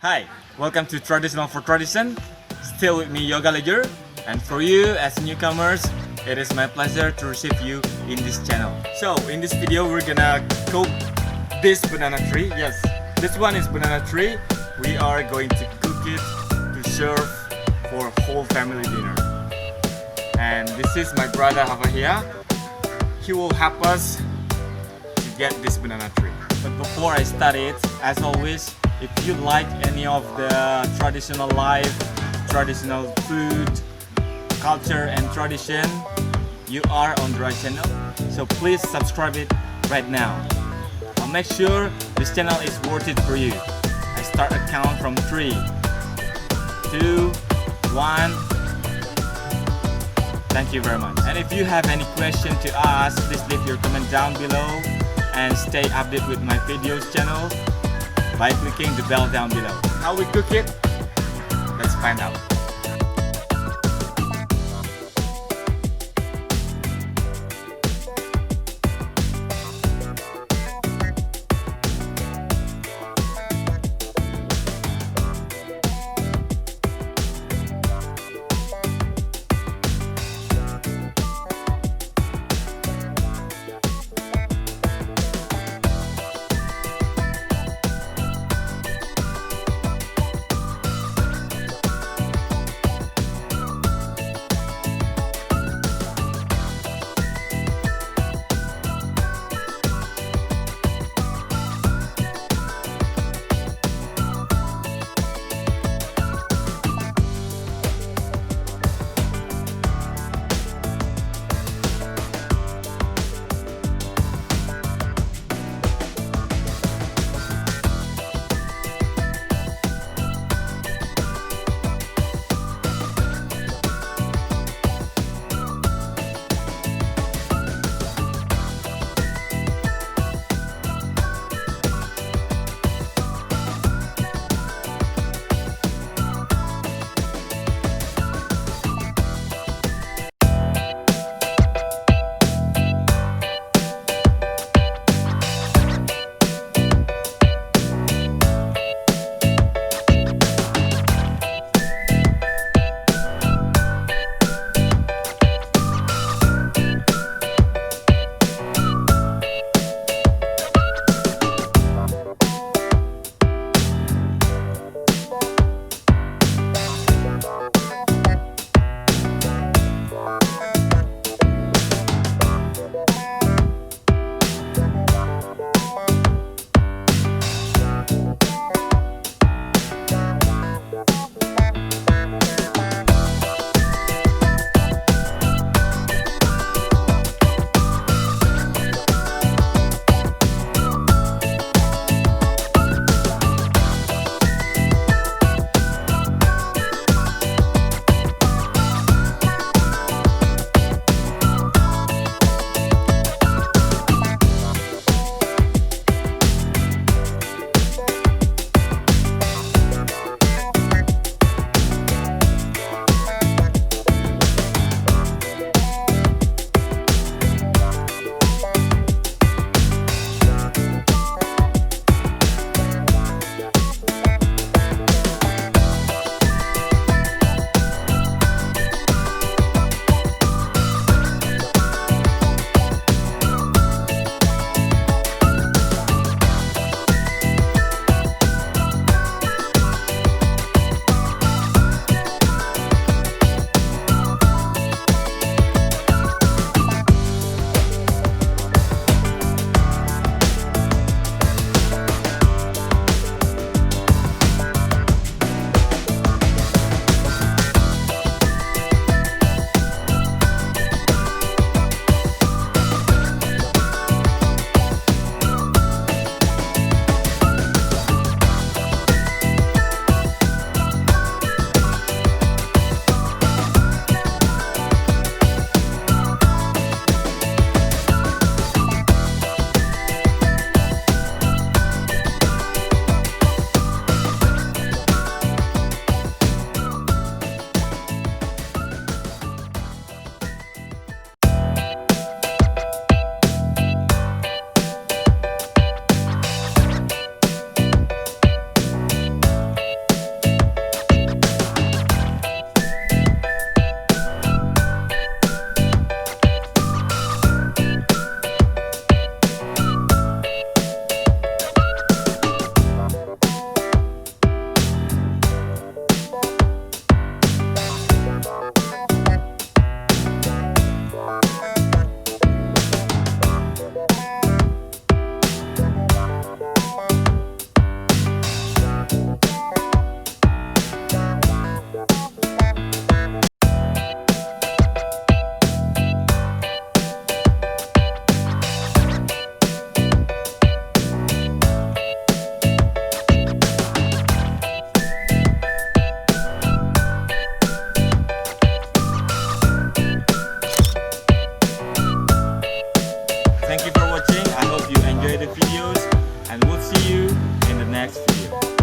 Hi, welcome to Traditional for Tradition. Still with me, Yoga Ledger. And for you as newcomers, it is my pleasure to receive you in this channel. So in this video, we're gonna cook this banana tree. Yes, this one is banana tree. We are going to cook it to serve for whole family dinner. And this is my brother Havahia. He will help us to get this banana tree. But before I start it, as always, if you like any of the traditional life, traditional food, culture and tradition, you are on the right channel. So please subscribe it right now. I'll make sure this channel is worth it for you. I start a count from 3, 2, 1. Thank you very much. And if you have any question to ask, please leave your comment down below and stay updated with my videos channel by clicking the bell down below. How we cook it? Let's find out. and we'll see you in the next video.